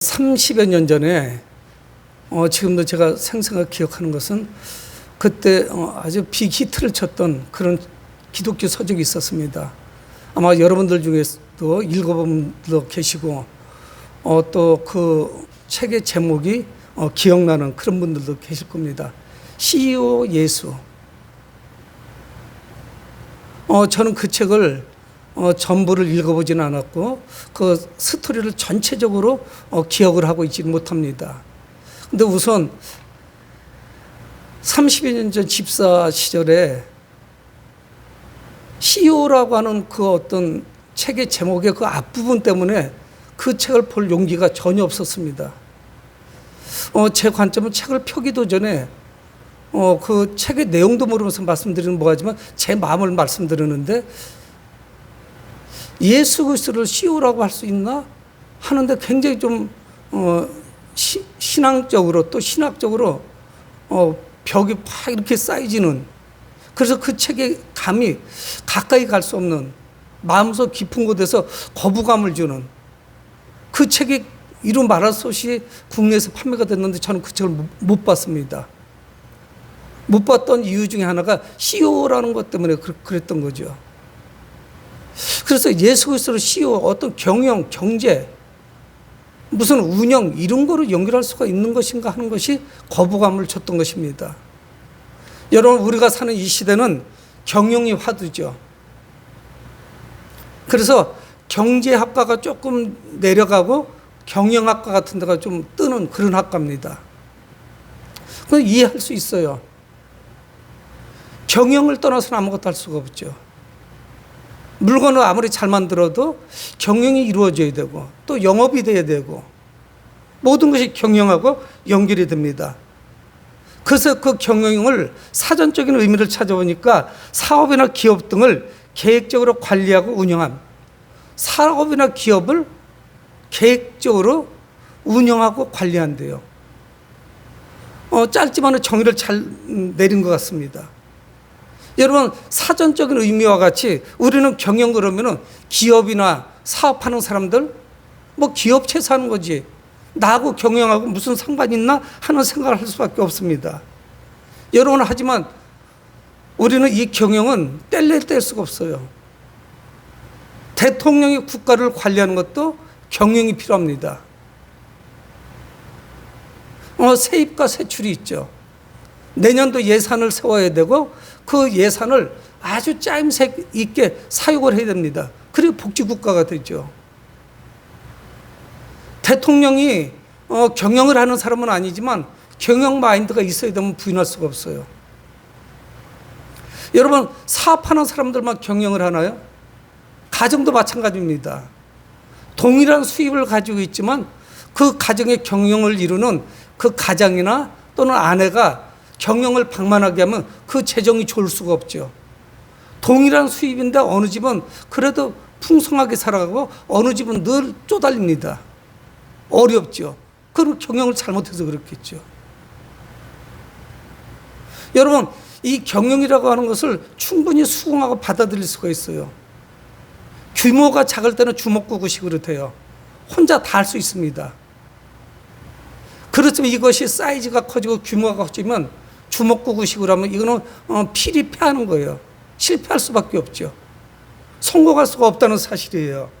30여 년 전에 지금도 제가 생생하게 기억하는 것은 그때 아주 빅히트를 쳤던 그런 기독교 서적이 있었습니다. 아마 여러분들 중에도 읽어본 분도 계시고 또 그 책의 제목이 기억나는 그런 분들도 계실 겁니다. CEO 예수. 저는 그 책을 전부를 읽어보지는 않았고 그 스토리를 전체적으로 기억을 하고 있지는 못합니다. 근데 우선 30여 년 전 집사 시절에 CEO라고 하는 그 어떤 책의 제목의 그 앞부분 때문에 그 책을 볼 용기가 전혀 없었습니다. 제 관점은 책을 펴기도 전에 그 책의 내용도 모르면서 말씀드리는 뭐하지만 제 마음을 말씀드리는데 예수 그리스도를 CEO라고 할 수 있나 하는데 굉장히 좀 신앙적으로 또 신학적으로 벽이 팍 이렇게 쌓이지는, 그래서 그 책의 감이 가까이 갈 수 없는 마음속 깊은 곳에서 거부감을 주는 그 책이 이루 말할 수 없이 국내에서 판매가 됐는데 저는 그 책을 못 봤습니다. 못 봤던 이유 중에 하나가 CEO라는 것 때문에 그랬던 거죠. 그래서 예수 그리스도를 CEO, 어떤 경영, 경제, 무슨 운영 이런 거로 연결할 수가 있는 것인가 하는 것이 거부감을 줬던 것입니다. 여러분, 우리가 사는 이 시대는 경영이 화두죠. 그래서 경제학과가 조금 내려가고 경영학과 같은 데가 좀 뜨는 그런 학과입니다. 그건 이해할 수 있어요. 경영을 떠나서는 아무것도 할 수가 없죠. 물건을 아무리 잘 만들어도 경영이 이루어져야 되고 또 영업이 돼야 되고 모든 것이 경영하고 연결이 됩니다. 그래서 그 경영을 사전적인 의미를 찾아보니까 사업이나 기업 등을 계획적으로 관리하고 운영함. 사업이나 기업을 계획적으로 운영하고 관리한대요. 짧지만은 정의를 잘 내린 것 같습니다. 여러분, 사전적인 의미와 같이 우리는 경영 그러면은 기업이나 사업하는 사람들, 뭐 기업체에서 하는 거지 나하고 경영하고 무슨 상관이 있나 하는 생각을 할 수밖에 없습니다. 여러분, 하지만 우리는 이 경영은 뗄 수가 없어요. 대통령이 국가를 관리하는 것도 경영이 필요합니다. 세입과 세출이 있죠. 내년도 예산을 세워야 되고 그 예산을 아주 짜임새 있게 사용을 해야 됩니다. 그리고 복지국가가 되죠. 대통령이 경영을 하는 사람은 아니지만 경영 마인드가 있어야 되면 부인할 수가 없어요. 여러분, 사업하는 사람들만 경영을 하나요? 가정도 마찬가지입니다. 동일한 수입을 가지고 있지만 그 가정의 경영을 이루는 그 가장이나 또는 아내가 경영을 방만하게 하면 그 재정이 좋을 수가 없죠. 동일한 수입인데 어느 집은 그래도 풍성하게 살아가고 어느 집은 늘 쪼달립니다. 어렵죠. 그럼 경영을 잘못해서 그렇겠죠. 여러분, 이 경영이라고 하는 것을 충분히 수긍하고 받아들일 수가 있어요. 규모가 작을 때는 주먹구구식으로 돼요. 혼자 다 할 수 있습니다. 그렇지만 이것이 사이즈가 커지고 규모가 커지면 주먹구구식으로 하면 이거는 필히 패하는 거예요. 실패할 수밖에 없죠. 성공할 수가 없다는 사실이에요.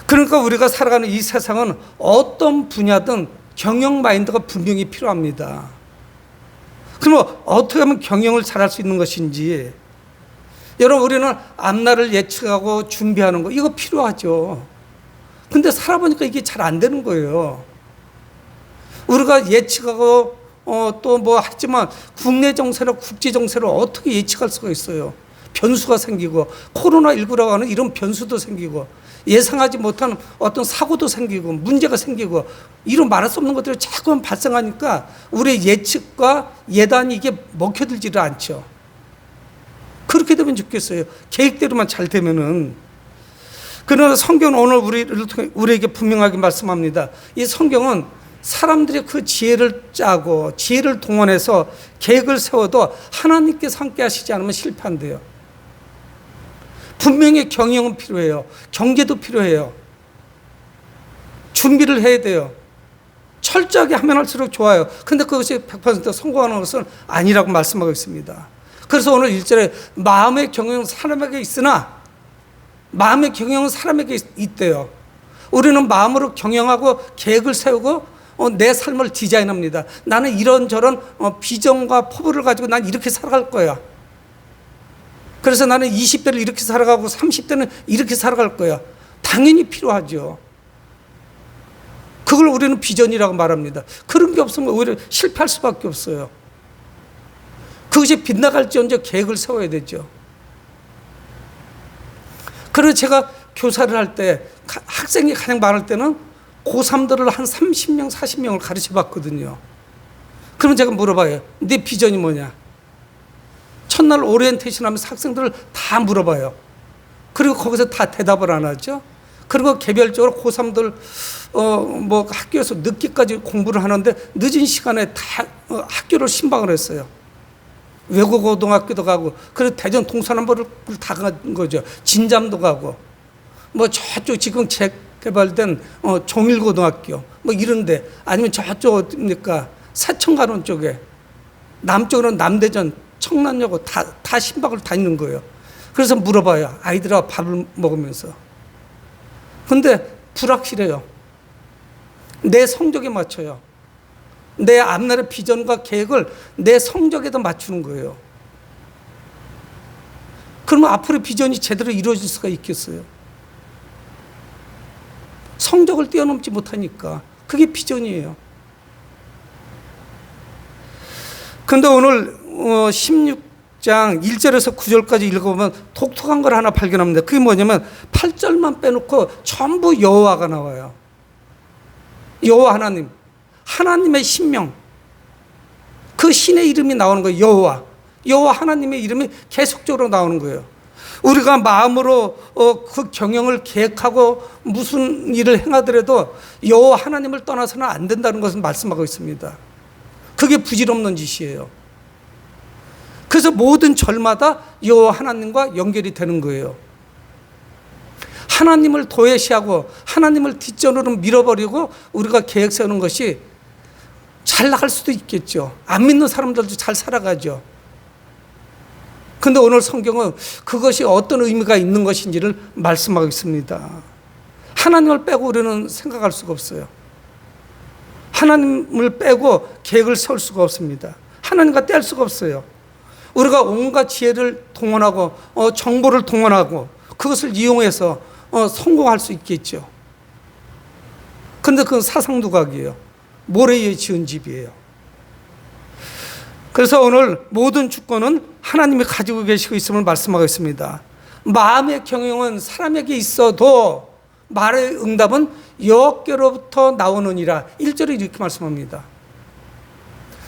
그러니까 우리가 살아가는 이 세상은 어떤 분야든 경영 마인드가 분명히 필요합니다. 그러면 어떻게 하면 경영을 잘할 수 있는 것인지, 여러분, 우리는 앞날을 예측하고 준비하는 거 이거 필요하죠. 근데 살아보니까 이게 잘 안 되는 거예요. 우리가 예측하고 또 뭐 하지만 국내 정세로 국제 정세로 어떻게 예측할 수가 있어요. 변수가 생기고 코로나19라고 하는 이런 변수도 생기고 예상하지 못한 어떤 사고도 생기고 문제가 생기고 이런 말할 수 없는 것들이 자꾸만 발생하니까 우리의 예측과 예단이 이게 먹혀들지를 않죠. 그렇게 되면 좋겠어요. 계획대로만 잘 되면은. 그러나 성경은 오늘 우리에게 분명하게 말씀합니다. 이 성경은 사람들이 그 지혜를 짜고 지혜를 동원해서 계획을 세워도 하나님께서 함께 하시지 않으면 실패한대요. 분명히 경영은 필요해요. 경제도 필요해요. 준비를 해야 돼요. 철저하게 하면 할수록 좋아요. 근데 그것이 100% 성공하는 것은 아니라고 말씀하고 있습니다. 그래서 오늘 1절에 마음의 경영은 사람에게 있으나 마음의 경영은 사람에게 있대요. 우리는 마음으로 경영하고 계획을 세우고 내 삶을 디자인합니다. 나는 이런저런 비전과 포부를 가지고 난 이렇게 살아갈 거야. 그래서 나는 20대를 이렇게 살아가고 30대는 이렇게 살아갈 거야. 당연히 필요하죠. 그걸 우리는 비전이라고 말합니다. 그런 게 없으면 오히려 실패할 수밖에 없어요. 그것이 빗나갈지언정 계획을 세워야 되죠. 그래서 제가 교사를 할 때 학생이 가장 많을 때는 고3들을 한 30명, 40명을 가르쳐 봤거든요. 그러면 제가 물어봐요. 네 비전이 뭐냐? 첫날 오리엔테이션 하면서 학생들을 다 물어봐요. 그리고 거기서 다 대답을 안 하죠. 그리고 개별적으로 고3들 학교에서 늦게까지 공부를 하는데 늦은 시간에 다 학교를 신방을 했어요. 외국 고등학교도 가고, 그리고 대전 동서남북을 다 간 거죠. 진잠도 가고, 저쪽 지금 재개발된 종일고등학교 이런데, 아니면 저쪽 어딥니까 세청 가는 쪽에, 남쪽으로는 남대전, 청란여고 다 신방을 다니는 거예요. 그래서 물어봐요. 아이들하고 밥을 먹으면서. 근데 불확실해요. 내 성적에 맞춰요. 내 앞날의 비전과 계획을 내 성적에다 맞추는 거예요. 그러면 앞으로 비전이 제대로 이루어질 수가 있겠어요? 성적을 뛰어넘지 못하니까. 그게 비전이에요. 그런데 오늘 16장 1절에서 9절까지 읽어보면 독특한 걸 하나 발견합니다. 그게 뭐냐면 8절만 빼놓고 전부 여호와가 나와요. 여호와 하나님, 하나님의 신명, 그 신의 이름이 나오는 거예요. 여호와 하나님의 이름이 계속적으로 나오는 거예요. 우리가 마음으로 그 경영을 계획하고 무슨 일을 행하더라도 여호와 하나님을 떠나서는 안 된다는 것을 말씀하고 있습니다. 그게 부질없는 짓이에요. 그래서 모든 절마다 여호와 하나님과 연결이 되는 거예요. 하나님을 도외시하고 하나님을 뒷전으로 밀어버리고 우리가 계획 세우는 것이 잘 나갈 수도 있겠죠. 안 믿는 사람들도 잘 살아가죠. 근데 오늘 성경은 그것이 어떤 의미가 있는 것인지를 말씀하고 있습니다. 하나님을 빼고 우리는 생각할 수가 없어요. 하나님을 빼고 계획을 세울 수가 없습니다. 하나님과 뗄 수가 없어요. 우리가 온갖 지혜를 동원하고 정보를 동원하고 그것을 이용해서 성공할 수 있겠죠. 근데 그건 사상두각이에요. 모래에 지은 집이에요. 그래서 오늘 모든 주권은 하나님이 가지고 계시고 있음을 말씀하고 있습니다. 마음의 경영은 사람에게 있어도 말의 응답은 여호와께로부터 나오느니라. 1절에 이렇게 말씀합니다.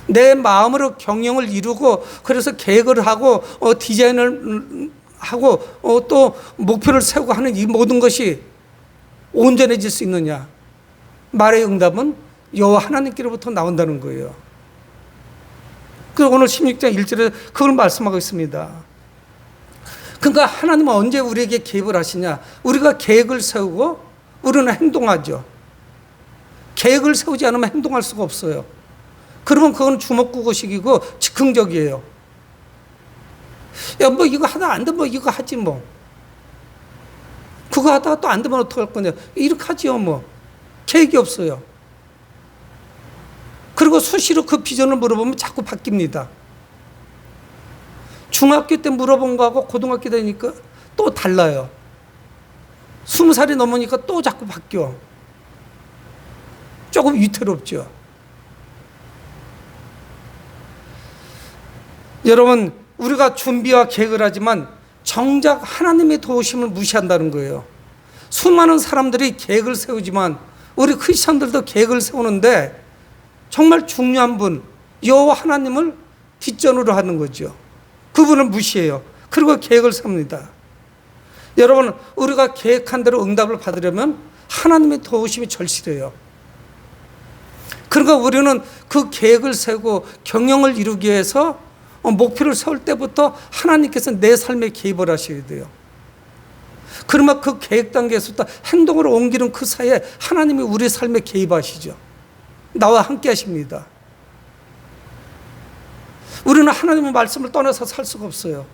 내 마음으로 경영을 이루고 그래서 계획을 하고 디자인을 하고 또 목표를 세우고 하는 이 모든 것이 온전해질 수 있느냐? 말의 응답은 여호와 하나님께로부터 나온다는 거예요. 그리고 오늘 16장 1절에 그걸 말씀하고 있습니다. 그러니까 하나님은 언제 우리에게 개입을 하시냐? 우리가 계획을 세우고 우리는 행동하죠. 계획을 세우지 않으면 행동할 수가 없어요. 그러면 그건 주먹구구식이고 즉흥적이에요. 야, 이거 하다 안 되면 이거 하지 뭐. 그거 하다가 또 안 되면 어떡할 거냐. 이렇게 하지요 뭐. 계획이 없어요. 그리고 수시로 그 비전을 물어보면 자꾸 바뀝니다. 중학교 때 물어본 거하고 고등학교 되니까 또 달라요. 20살이 넘으니까 또 자꾸 바뀌어. 조금 위태롭죠. 여러분, 우리가 준비와 계획을 하지만 정작 하나님의 도우심을 무시한다는 거예요. 수많은 사람들이 계획을 세우지만 우리 크리스천들도 계획을 세우는데 정말 중요한 분, 여호와 하나님을 뒷전으로 하는 거죠. 그분을 무시해요. 그리고 계획을 세웁니다. 여러분, 우리가 계획한 대로 응답을 받으려면 하나님의 도우심이 절실해요. 그러니까 우리는 그 계획을 세우고 경영을 이루기 위해서 목표를 세울 때부터 하나님께서 내 삶에 개입을 하셔야 돼요. 그러면 그 계획 단계에서부터 행동으로 옮기는 그 사이에 하나님이 우리 삶에 개입하시죠. 나와 함께 하십니다. 우리는 하나님의 말씀을 떠나서 살 수가 없어요.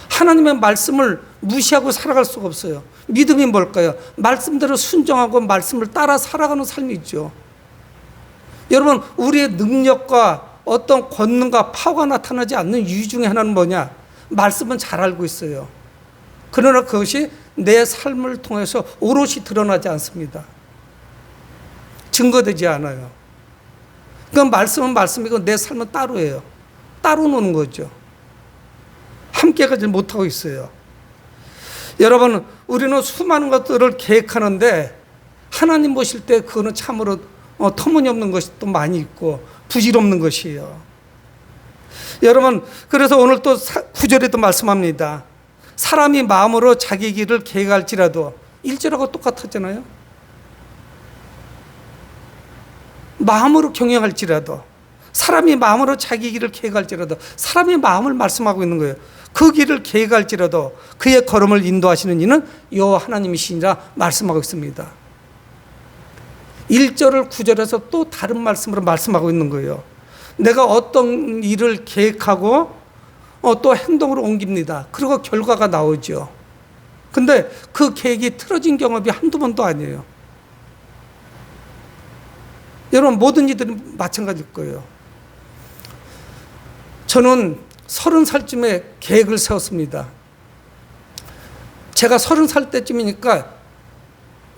하나님의 말씀을 무시하고 살아갈 수가 없어요. 믿음이 뭘까요? 말씀대로 순종하고 말씀을 따라 살아가는 삶이 있죠. 여러분, 우리의 능력과 어떤 권능과 파워가 나타나지 않는 이유 중에 하나는 뭐냐? 말씀은 잘 알고 있어요. 그러나 그것이 내 삶을 통해서 오롯이 드러나지 않습니다. 증거되지 않아요. 그 말씀은 말씀이고 내 삶은 따로예요. 따로 노는 거죠. 함께 가지 못하고 있어요. 여러분, 우리는 수많은 것들을 계획하는데 하나님 보실 때 그거는 참으로 터무니없는 것이 또 많이 있고 부질없는 것이에요. 여러분, 그래서 오늘 또 9절에도 말씀합니다. 사람이 마음으로 자기 길을 계획할지라도 1절하고 똑같았잖아요. 마음으로 경영할지라도, 사람이 마음으로 자기 길을 계획할지라도, 사람의 마음을 말씀하고 있는 거예요. 그 길을 계획할지라도 그의 걸음을 인도하시는 이는 여호와 하나님이시니라 말씀하고 있습니다. 1절을 9절에서 또 다른 말씀으로 말씀하고 있는 거예요. 내가 어떤 일을 계획하고 또 행동으로 옮깁니다. 그리고 결과가 나오죠. 근데 그 계획이 틀어진 경험이 한두 번도 아니에요. 여러분, 모든 이들이 마찬가지일 거예요. 저는 30살쯤에 계획을 세웠습니다. 제가 30살 때쯤이니까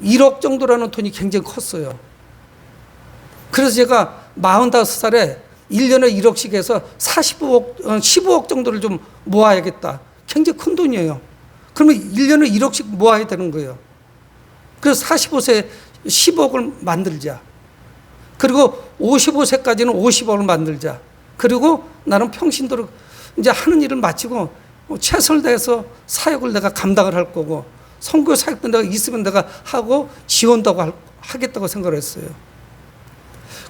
1억 정도라는 돈이 굉장히 컸어요. 그래서 제가 45살에 1년에 1억씩 해서 15억 정도를 좀 모아야겠다. 굉장히 큰 돈이에요. 그러면 1년에 1억씩 모아야 되는 거예요. 그래서 45세에 10억을 만들자. 그리고 55세까지는 50억을 만들자. 그리고 나는 평신도로 이제 하는 일을 마치고 최선을 다해서 사역을 내가 감당을 할 거고, 선교 사역도 내가 있으면 내가 하고 지원도 하겠다고 생각을 했어요.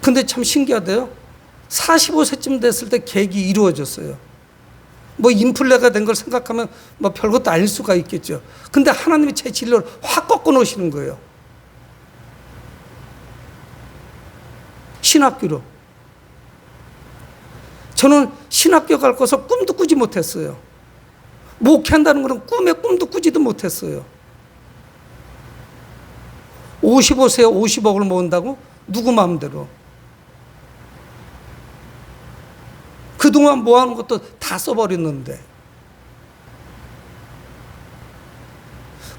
근데 참 신기하대요. 45세쯤 됐을 때 계획이 이루어졌어요. 뭐 인플레가 된 걸 생각하면 뭐 별것도 아닐 수가 있겠죠. 근데 하나님이 제 진로를 확 꺾어 놓으시는 거예요. 신학교로. 저는 신학교 갈 것을 꿈도 꾸지 못했어요. 목회한다는 것은 꿈도 꾸지도 못했어요. 55세에 50억을 모은다고? 누구 마음대로. 그동안 모아놓은 것도 다 써버렸는데.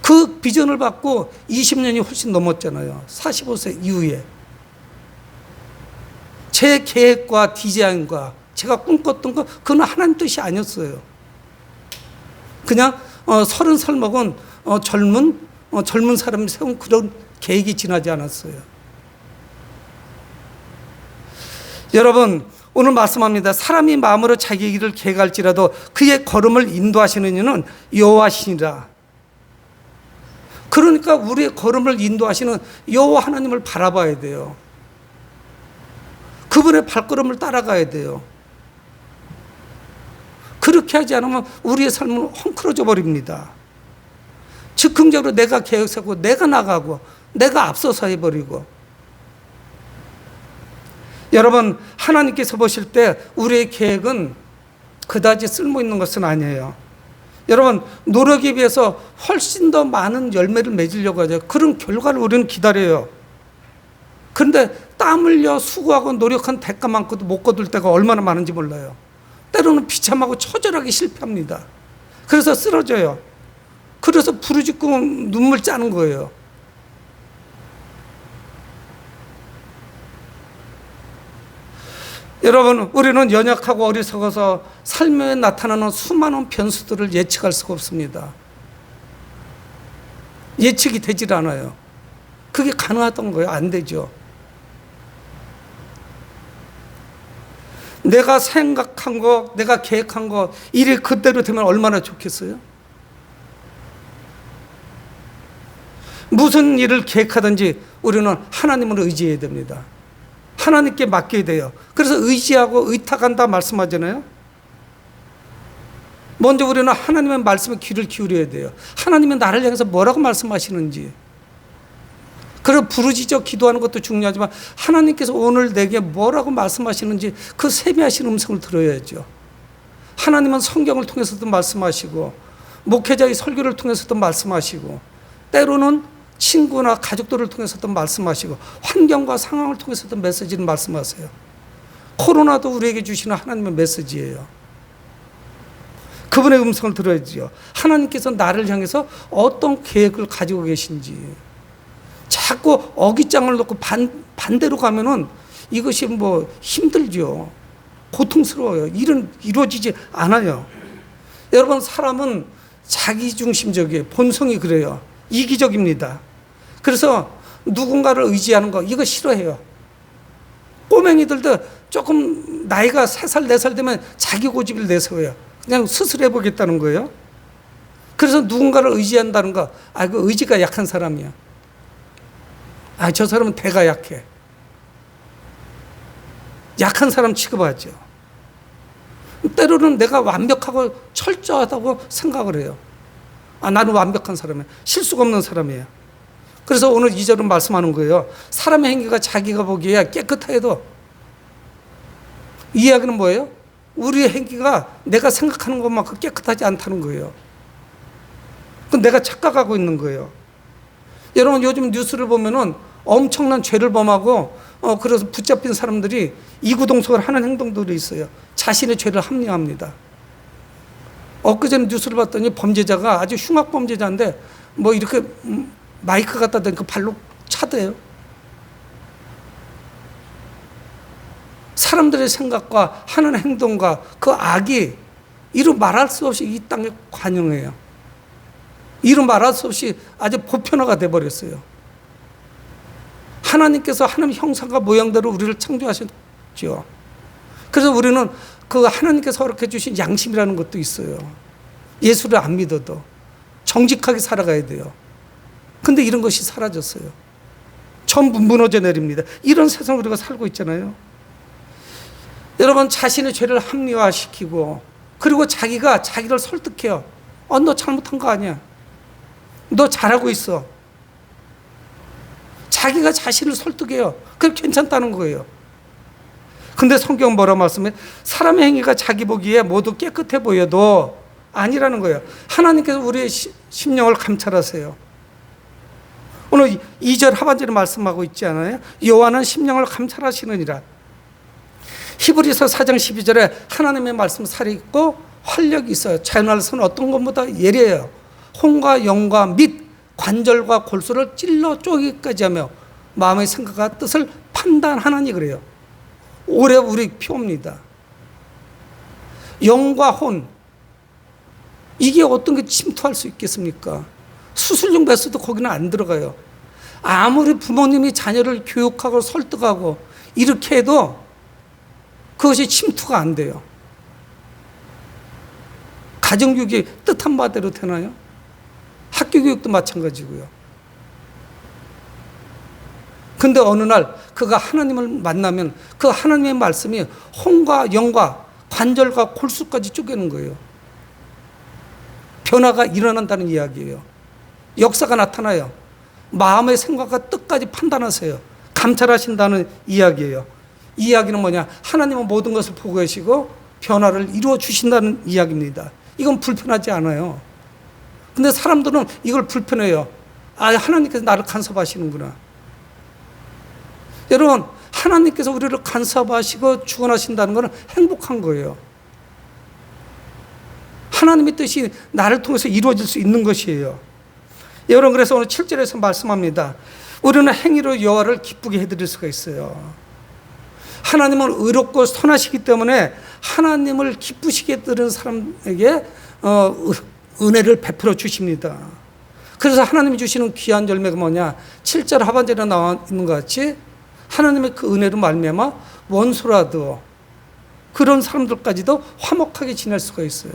그 비전을 받고 20년이 훨씬 넘었잖아요. 45세 이후에. 제 계획과 디자인과 제가 꿈꿨던 거, 그건 하나님 뜻이 아니었어요. 그냥 30살 먹은 젊은 사람이 세운 그런 계획이 지나지 않았어요. 여러분, 오늘 말씀합니다. 사람이 마음으로 자기 길을 계획할지라도 그의 걸음을 인도하시는 이는 여호와시니라. 그러니까 우리의 걸음을 인도하시는 여호와 하나님을 바라봐야 돼요. 그분의 발걸음을 따라가야 돼요. 그렇게 하지 않으면 우리의 삶은 헝클어져 버립니다. 즉흥적으로 내가 계획 세우고 내가 나가고 내가 앞서서 해버리고. 여러분, 하나님께서 보실 때 우리의 계획은 그다지 쓸모있는 것은 아니에요. 여러분, 노력에 비해서 훨씬 더 많은 열매를 맺으려고 하죠. 그런 결과를 우리는 기다려요. 그런데 땀 흘려 수고하고 노력한 대가만큼도 못 거둘 때가 얼마나 많은지 몰라요. 때로는 비참하고 처절하게 실패합니다. 그래서 쓰러져요. 그래서 부르짖고 눈물 짜는 거예요. 여러분, 우리는 연약하고 어리석어서 삶에 나타나는 수많은 변수들을 예측할 수가 없습니다. 예측이 되질 않아요. 그게 가능하던 거예요? 안 되죠. 내가 생각한 거, 내가 계획한 거, 일이 그대로 되면 얼마나 좋겠어요? 무슨 일을 계획하든지 우리는 하나님을 의지해야 됩니다. 하나님께 맡겨야 돼요. 그래서 의지하고 의탁한다 말씀하잖아요. 먼저 우리는 하나님의 말씀에 귀를 기울여야 돼요. 하나님은 나를 향해서 뭐라고 말씀하시는지. 그리고 부르짖어 기도하는 것도 중요하지만 하나님께서 오늘 내게 뭐라고 말씀하시는지 그 세미하신 음성을 들어야죠. 하나님은 성경을 통해서도 말씀하시고 목회자의 설교를 통해서도 말씀하시고 때로는 친구나 가족들을 통해서도 말씀하시고 환경과 상황을 통해서도 메시지를 말씀하세요. 코로나도 우리에게 주시는 하나님의 메시지예요. 그분의 음성을 들어야죠. 하나님께서 나를 향해서 어떤 계획을 가지고 계신지. 자꾸 어깃장을 놓고 반대로 가면은 이것이 뭐 힘들죠. 고통스러워요. 일은 이루어지지 않아요. 여러분, 사람은 자기중심적이에요. 본성이 그래요. 이기적입니다. 그래서 누군가를 의지하는 거 이거 싫어해요. 꼬맹이들도 조금 나이가 3살, 4살 되면 자기 고집을 내세워요. 그냥 스스로 해보겠다는 거예요. 그래서 누군가를 의지한다는 거, 그 의지가 약한 사람이야. 저 사람은 대가 약해. 약한 사람 취급하죠. 때로는 내가 완벽하고 철저하다고 생각을 해요. 나는 완벽한 사람이야. 실수가 없는 사람이에요. 그래서 오늘 2절은 말씀하는 거예요. 사람의 행위가 자기가 보기에 깨끗해도 이 이야기는 뭐예요? 우리의 행위가 내가 생각하는 것만큼 깨끗하지 않다는 거예요. 그건 내가 착각하고 있는 거예요. 여러분, 요즘 뉴스를 보면은 엄청난 죄를 범하고 그래서 붙잡힌 사람들이 이구동성을 하는 행동들이 있어요. 자신의 죄를 합리화합니다. 엊그제는 뉴스를 봤더니 범죄자가 아주 흉악 범죄자인데 뭐 이렇게 마이크 갖다 대고 발로 차대요. 사람들의 생각과 하는 행동과 그 악이 이루 말할 수 없이 이 땅에 관영해요. 이루 말할 수 없이 아주 보편화가 돼버렸어요. 하나님께서 하나님 형상과 모양대로 우리를 창조하셨죠. 그래서 우리는 그 하나님께서 허락해 주신 양심이라는 것도 있어요. 예수를 안 믿어도 정직하게 살아가야 돼요. 근데 이런 것이 사라졌어요. 전부 무너져 내립니다. 이런 세상 우리가 살고 있잖아요. 여러분, 자신의 죄를 합리화시키고 그리고 자기가 자기를 설득해요. 너 잘못한 거 아니야. 너 잘하고 있어. 자기가 자신을 설득해요. 그게 괜찮다는 거예요. 근데 성경은 뭐라 말씀해? 사람의 행위가 자기 보기에 모두 깨끗해 보여도 아니라는 거예요. 하나님께서 우리의 심령을 감찰하세요. 오늘 2절 하반절에 말씀하고 있지 않아요? 여호와는 심령을 감찰하시느니라. 히브리서 4장 12절에 하나님의 말씀 살이 있고 활력이 있어요. 자연활선 어떤 것보다 예리해요. 혼과 영과 및 관절과 골수를 찔러 쪼개기까지 하며 마음의 생각과 뜻을 판단하나니 그래요. 오래 우리 표입니다. 영과 혼, 이게 어떤 게 침투할 수 있겠습니까? 수술용 베스도 거기는 안 들어가요. 아무리 부모님이 자녀를 교육하고 설득하고 이렇게 해도 그것이 침투가 안 돼요. 가정교육이 뜻한 바대로 되나요? 학교교육도 마찬가지고요. 근데 어느 날 그가 하나님을 만나면 그 하나님의 말씀이 혼과 영과 관절과 골수까지 쪼개는 거예요. 변화가 일어난다는 이야기예요. 역사가 나타나요. 마음의 생각과 뜻까지 판단하세요. 감찰하신다는 이야기예요. 이 이야기는 뭐냐? 하나님은 모든 것을 보고 계시고 변화를 이루어 주신다는 이야기입니다. 이건 불편하지 않아요. 근데 사람들은 이걸 불편해요. 하나님께서 나를 간섭하시는구나. 여러분, 하나님께서 우리를 간섭하시고 주관하신다는 것은 행복한 거예요. 하나님의 뜻이 나를 통해서 이루어질 수 있는 것이에요. 여러분, 그래서 오늘 7절에서 말씀합니다. 우리는 행위로 여호와를 기쁘게 해드릴 수가 있어요. 하나님은 의롭고 선하시기 때문에 하나님을 기쁘시게 해드리는 사람에게 은혜를 베풀어 주십니다. 그래서 하나님이 주시는 귀한 열매가 뭐냐? 7절 하반절에 나와 있는 것 같이 하나님의 그 은혜로 말미암아 원수라도 그런 사람들까지도 화목하게 지낼 수가 있어요.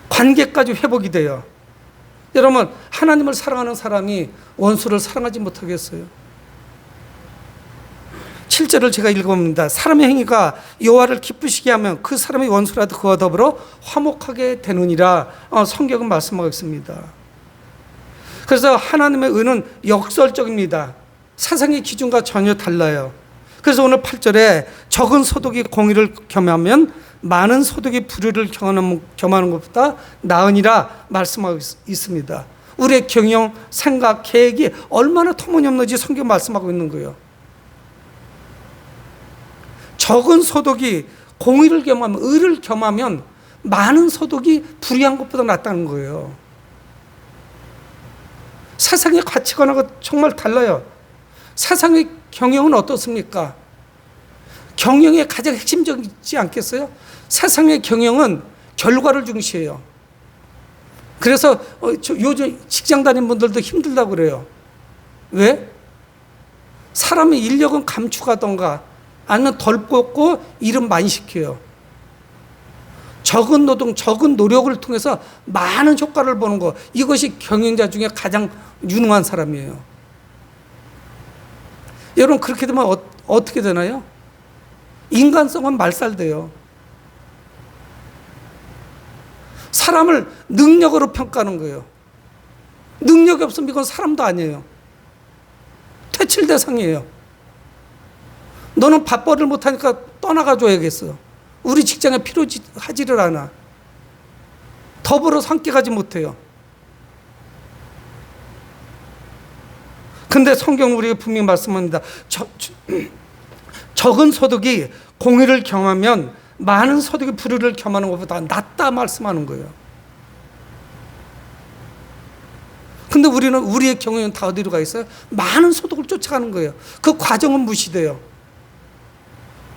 관계까지 회복이 돼요. 여러분, 하나님을 사랑하는 사람이 원수를 사랑하지 못하겠어요? 7절을 제가 읽어봅니다. 사람의 행위가 여호와를 기쁘시게 하면 그 사람의 원수라도 그와 더불어 화목하게 되느니라. 성경은 말씀하고 있습니다. 그래서 하나님의 의는 역설적입니다. 세상의 기준과 전혀 달라요. 그래서 오늘 8절에 적은 소득이 공의를 겸하면 많은 소득이 불의를 겸하는 것보다 나으니라 말씀하고 있습니다. 우리의 경영, 생각, 계획이 얼마나 터무니없는지 성경 말씀하고 있는 거예요. 적은 소득이 공의를 겸하면, 의를 겸하면 많은 소득이 불의한 것보다 낫다는 거예요. 세상의 가치관하고 정말 달라요. 세상의 경영은 어떻습니까? 경영의 가장 핵심적이지 않겠어요? 세상의 경영은 결과를 중시해요. 그래서 요즘 직장 다니는 분들도 힘들다고 그래요. 왜? 사람의 인력은 감축하던가 아니면 덜 뽑고 일은 많이 시켜요. 적은 노동, 적은 노력을 통해서 많은 효과를 보는 거, 이것이 경영자 중에 가장 유능한 사람이에요. 여러분, 그렇게 되면 어떻게 되나요? 인간성은 말살돼요. 사람을 능력으로 평가하는 거예요. 능력이 없으면 이건 사람도 아니에요. 퇴출 대상이에요. 너는 밥벌이를 못하니까 떠나가줘야겠어. 우리 직장에 필요하지를 않아. 더불어 함께 가지 못해요. 근데 성경은 우리에게 분명히 말씀합니다. 적은 소득이 공의를 겸하면 많은 소득이 불의를 겸하는 것보다 낫다 말씀하는 거예요. 근데 우리는 우리의 경우에는 다 어디로 가 있어요? 많은 소득을 쫓아가는 거예요. 그 과정은 무시돼요.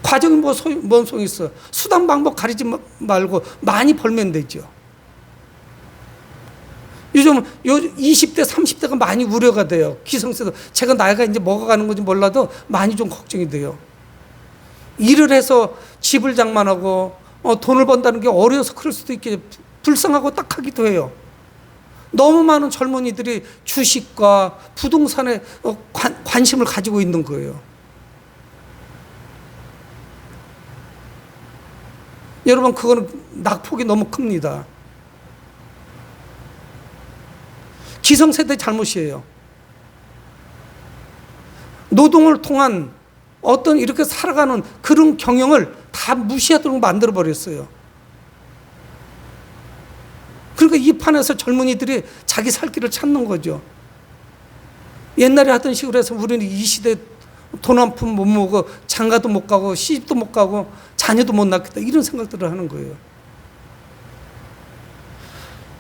과정이 뭔 소용이 있어? 수단 방법 가리지 말고 많이 벌면 되죠. 요즘 20대, 30대가 많이 우려가 돼요. 기성세도. 제가 나이가 이제 먹어가는 건지 몰라도 많이 좀 걱정이 돼요. 일을 해서 집을 장만하고 돈을 번다는 게 어려워서 그럴 수도 있겠죠. 불쌍하고 딱하기도 해요. 너무 많은 젊은이들이 주식과 부동산에 관심을 가지고 있는 거예요. 여러분, 그거는 낙폭이 너무 큽니다. 기성세대 잘못이에요. 노동을 통한 어떤 이렇게 살아가는 그런 경영을 다 무시하도록 만들어버렸어요. 그러니까 이 판에서 젊은이들이 자기 살 길을 찾는 거죠. 옛날에 하던 식으로 해서 우리는 이 시대에 돈 한 푼 못 모으고 장가도 못 가고 시집도 못 가고 자녀도 못 낳겠다, 이런 생각들을 하는 거예요.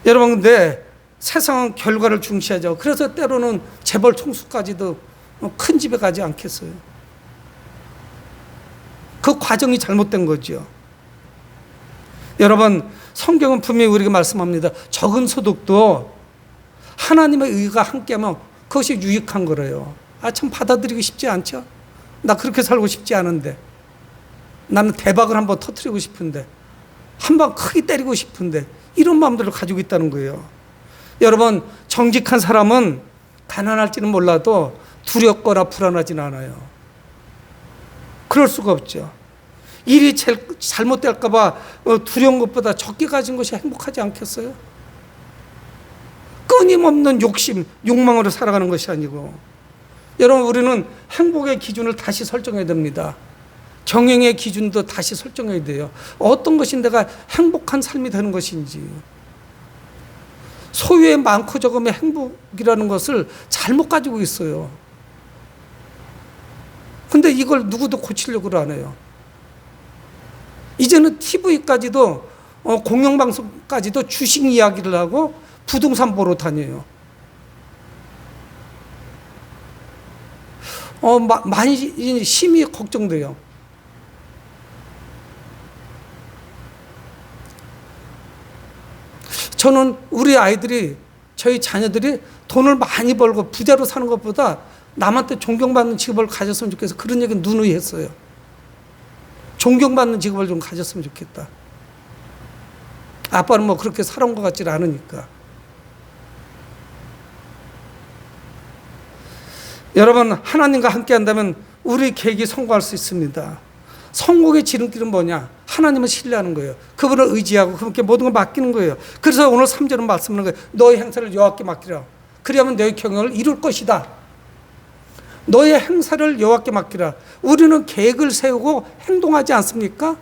여러분, 근데 세상은 결과를 중시하죠. 그래서 때로는 재벌 총수까지도 큰 집에 가지 않겠어요. 그 과정이 잘못된 거죠. 여러분, 성경은 분명히 우리에게 말씀합니다. 적은 소득도 하나님의 의가 함께하면 그것이 유익한 거래요. 참 받아들이기 쉽지 않죠? 나 그렇게 살고 싶지 않은데, 나는 대박을 한번 터뜨리고 싶은데, 한번 크게 때리고 싶은데, 이런 마음들을 가지고 있다는 거예요. 여러분, 정직한 사람은 가난할지는 몰라도 두렵거나 불안하지는 않아요. 그럴 수가 없죠. 일이 잘못될까 봐 두려운 것보다 적게 가진 것이 행복하지 않겠어요? 끊임없는 욕심, 욕망으로 살아가는 것이 아니고. 여러분, 우리는 행복의 기준을 다시 설정해야 됩니다. 경영의 기준도 다시 설정해야 돼요. 어떤 것이 내가 행복한 삶이 되는 것인지. 소유의 많고 적음의 행복이라는 것을 잘못 가지고 있어요. 근데 이걸 누구도 고치려고 안 해요. 이제는 TV까지도 공영방송까지도 주식 이야기를 하고 부동산 보러 다녀요. 많이 심히 걱정돼요. 저는 우리 아이들이, 저희 자녀들이 돈을 많이 벌고 부자로 사는 것보다 남한테 존경받는 직업을 가졌으면 좋겠어. 그런 얘기는 누누이 했어요. 존경받는 직업을 좀 가졌으면 좋겠다. 아빠는 뭐 그렇게 살아온 것 같지 않으니까. 여러분, 하나님과 함께 한다면 우리 계획이 성공할 수 있습니다. 성공의 지름길은 뭐냐? 하나님을 신뢰하는 거예요. 그분을 의지하고 그분께 모든 걸 맡기는 거예요. 그래서 오늘 3절은 말씀하는 거예요. 너의 행사를 여호와께 맡기라. 그리하면 너의 경영을 이룰 것이다. 너의 행사를 여호와께 맡기라. 우리는 계획을 세우고 행동하지 않습니까?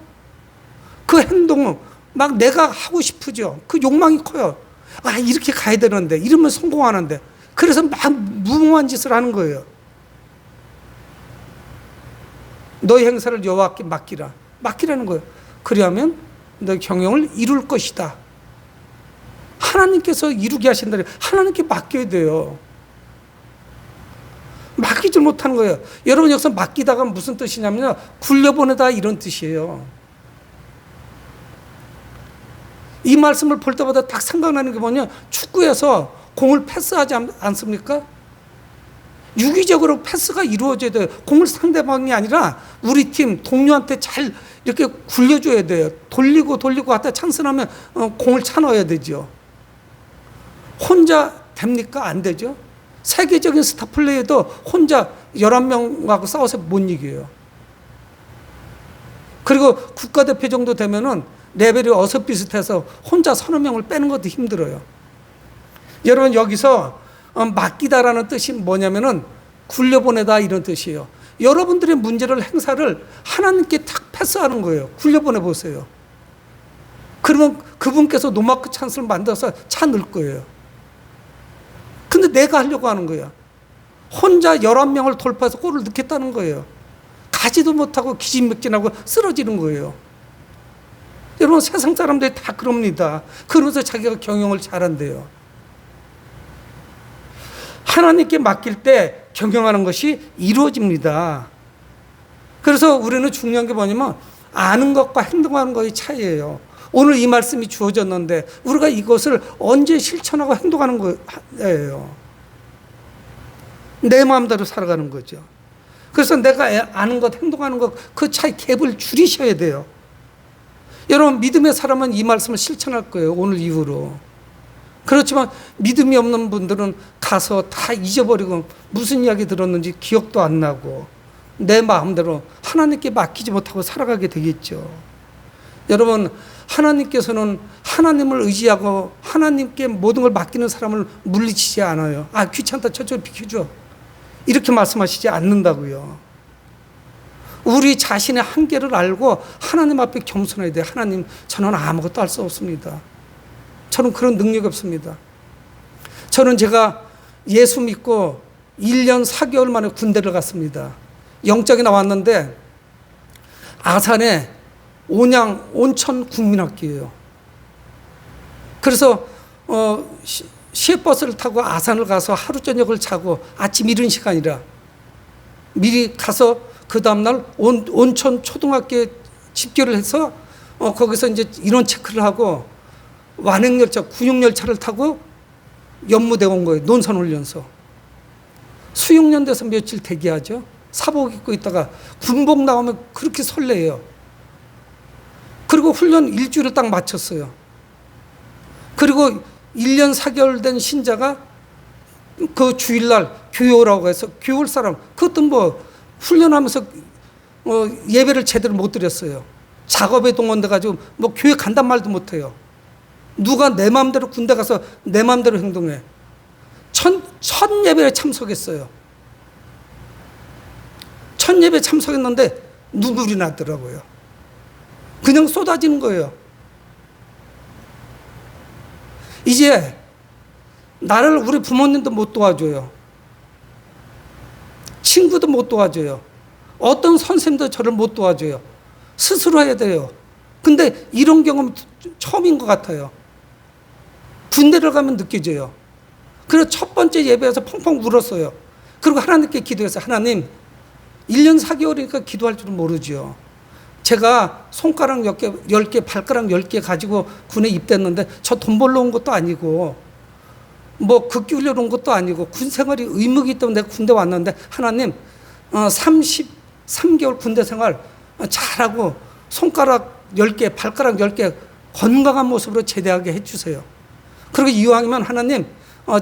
그 행동은 막 내가 하고 싶으죠. 그 욕망이 커요. 아, 이렇게 가야 되는데, 이러면 성공하는데. 그래서 막 무모한 짓을 하는 거예요. 너의 행사를 여호와께 맡기라. 맡기라는 거예요. 그리하면 너의 경영을 이룰 것이다. 하나님께서 이루게 하신다. 하나님께 맡겨야 돼요. 맡기지 못하는 거예요. 여러분 여기서 맡기다가 무슨 뜻이냐면요, 굴려보내다 이런 뜻이에요. 이 말씀을 볼 때마다 딱 생각나는 게 뭐냐, 축구에서 공을 패스하지 않습니까? 유기적으로 패스가 이루어져야 돼요. 공을 상대방이 아니라 우리 팀 동료한테 잘 이렇게 굴려줘야 돼요. 돌리고 하다 찬스 나면 공을 차 넣어야 되죠. 혼자 됩니까? 안 되죠. 세계적인 스타 플레이어도 혼자 11명하고 싸워서 못 이겨요. 그리고 국가대표 정도 되면은 레벨이 어슷비슷해서 혼자 서너 명을 빼는 것도 힘들어요. 여러분 여기서 맡기다라는 뜻이 뭐냐면은 굴려보내다 이런 뜻이에요. 여러분들의 문제를, 행사를 하나님께 탁 패스하는 거예요. 굴려보내 보세요. 그러면 그분께서 노마크 찬스를 만들어서 차 넣을 거예요. 근데 내가 하려고 하는 거야. 혼자 11명을 돌파해서 골을 넣겠다는 거예요. 가지도 못하고 기진맥진하고 쓰러지는 거예요. 여러분 세상 사람들이 다 그럽니다. 그러면서 자기가 경영을 잘한대요. 하나님께 맡길 때 경영하는 것이 이루어집니다. 그래서 우리는 중요한 게 뭐냐면 아는 것과 행동하는 것의 차이예요. 오늘 이 말씀이 주어졌는데 우리가 이것을 언제 실천하고 행동하는 거예요. 내 마음대로 살아가는 거죠. 그래서 내가 아는 것, 행동하는 것, 그 차이 갭을 줄이셔야 돼요. 여러분 믿음의 사람은 이 말씀을 실천할 거예요. 오늘 이후로. 그렇지만 믿음이 없는 분들은 가서 다 잊어버리고 무슨 이야기 들었는지 기억도 안 나고 내 마음대로 하나님께 맡기지 못하고 살아가게 되겠죠. 여러분 하나님께서는 하나님을 의지하고 하나님께 모든 걸 맡기는 사람을 물리치지 않아요. 아, 귀찮다, 저쪽 비켜줘, 이렇게 말씀하시지 않는다고요. 우리 자신의 한계를 알고 하나님 앞에 겸손해야 돼요. 하나님, 저는 아무것도 할 수 없습니다. 저는 그런 능력이 없습니다. 저는 제가 예수 믿고 1년 4개월 만에 군대를 갔습니다. 영장이 나왔는데 아산에 온천 국민학교예요. 그래서 시외버스를 타고 아산을 가서 하루 저녁을 자고 아침 이른 시간이라 미리 가서 그 다음날 온천 초등학교에 집결을 해서 거기서 이제 인원 체크를 하고 완행열차, 군용열차를 타고 연무대 온 거예요. 논산훈련소. 수육연대에서 며칠 대기하죠. 사복 입고 있다가 군복 나오면 그렇게 설레요. 그리고 훈련 일주일을 딱 마쳤어요. 그리고 1년 4개월 된 신자가 그 주일날 교회 오라고 해서 교회 올 사람, 그것도 뭐 훈련하면서 예배를 제대로 못 드렸어요. 작업에 동원돼가지고 뭐 교회 간단 말도 못해요. 누가 내 마음대로 군대 가서 내 마음대로 행동해. 첫 예배에 참석했어요. 첫 예배에 참석했는데 눈물이 나더라고요. 그냥 쏟아지는 거예요. 이제 나를 우리 부모님도 못 도와줘요. 친구도 못 도와줘요. 어떤 선생님도 저를 못 도와줘요. 스스로 해야 돼요. 근데 이런 경험 처음인 것 같아요. 군대를 가면 느껴져요. 그래서 첫 번째 예배에서 펑펑 울었어요. 그리고 하나님께 기도해서, 하나님, 1년 4개월이니까 기도할 줄은 모르죠. 제가 손가락 10개, 발가락 10개 가지고 군에 입대했는데 저 돈 벌러 온 것도 아니고 뭐 극기 훈련 온 것도 아니고 군 생활이 의무이기 때문에 내가 군대 왔는데 하나님 33개월 군대 생활 잘하고 손가락 10개, 발가락 10개 건강한 모습으로 제대하게 해주세요. 그리고 이왕이면 하나님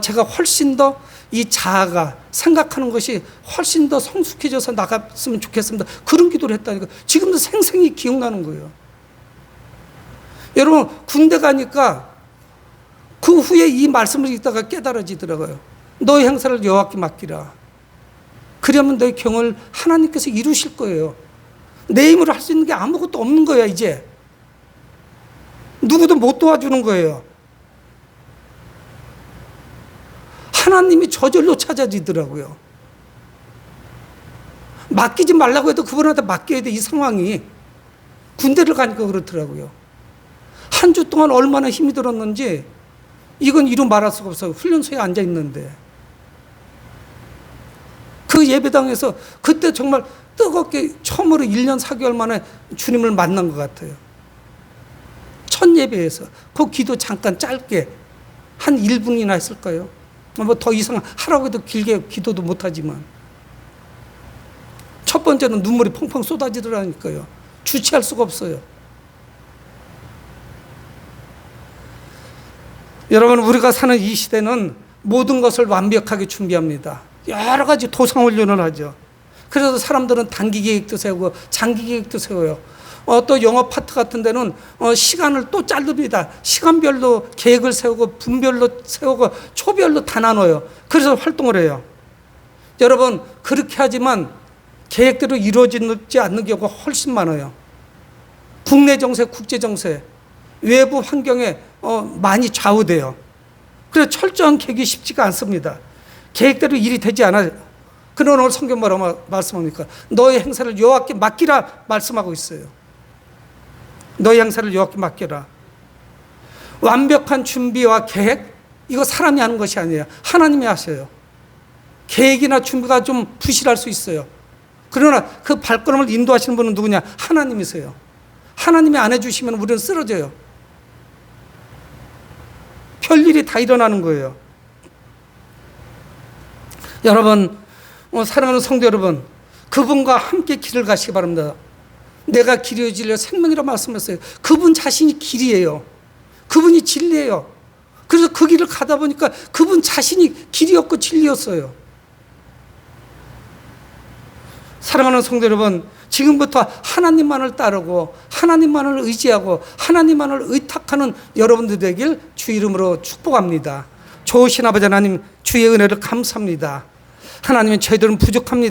제가 훨씬 더 이 자아가 생각하는 것이 훨씬 더 성숙해져서 나갔으면 좋겠습니다. 그런 기도를 했다니까. 지금도 생생히 기억나는 거예요. 여러분, 군대 가니까 그 후에 이 말씀을 읽다가 깨달아지더라고요. 너의 행사를 여호와께 맡기라. 그러면 너의 경을 하나님께서 이루실 거예요. 내 힘으로 할 수 있는 게 아무것도 없는 거야, 이제. 누구도 못 도와주는 거예요. 하나님이 저절로 찾아지더라고요. 맡기지 말라고 해도 그분한테 맡겨야 돼, 이 상황이. 군대를 가니까 그렇더라고요. 한 주 동안 얼마나 힘이 들었는지 이건 이루 말할 수가 없어요. 훈련소에 앉아 있는데. 그 예배당에서 그때 정말 뜨겁게 처음으로 1년 4개월 만에 주님을 만난 것 같아요. 첫 예배에서 그 기도 잠깐 짧게 한 1분이나 했을까요? 뭐 더 이상 하라고 해도 길게 기도도 못하지만 첫 번째는 눈물이 펑펑 쏟아지더라니까요. 주체할 수가 없어요. 여러분, 우리가 사는 이 시대는 모든 것을 완벽하게 준비합니다. 여러 가지 도상훈련을 하죠. 그래서 사람들은 단기 계획도 세우고 장기 계획도 세워요. 또 영업 파트 같은 데는 시간을 또 자릅니다. 시간별로 계획을 세우고 분별로 세우고 초별로 다 나눠요. 그래서 활동을 해요. 여러분, 그렇게 하지만 계획대로 이루어지지 않는 경우가 훨씬 많아요. 국내 정세, 국제 정세, 외부 환경에 많이 좌우돼요. 그래서 철저한 계획이 쉽지가 않습니다. 계획대로 일이 되지 않아요. 그러나 오늘 성경 뭐라고 말씀합니까? 너의 행사를 여호와께 맡기라 말씀하고 있어요. 너의 행사를 여호와께 맡겨라. 완벽한 준비와 계획, 이거 사람이 하는 것이 아니에요. 하나님이 하셔요. 계획이나 준비가 좀 부실할 수 있어요. 그러나 그 발걸음을 인도하시는 분은 누구냐? 하나님이세요. 하나님이 안 해주시면 우리는 쓰러져요. 별일이 다 일어나는 거예요. 여러분, 사랑하는 성도 여러분, 그분과 함께 길을 가시기 바랍니다. 내가 길이요 진리요 생명이라고 말씀했어요. 그분 자신이 길이에요. 그분이 진리예요. 그래서 그 길을 가다 보니까 그분 자신이 길이었고 진리였어요. 사랑하는 성도 여러분, 지금부터 하나님만을 따르고 하나님만을 의지하고 하나님만을 의탁하는 여러분들 되길 주 이름으로 축복합니다. 좋으신 아버지 하나님, 주의 은혜를 감사합니다. 하나님은 저희들은 부족합니다.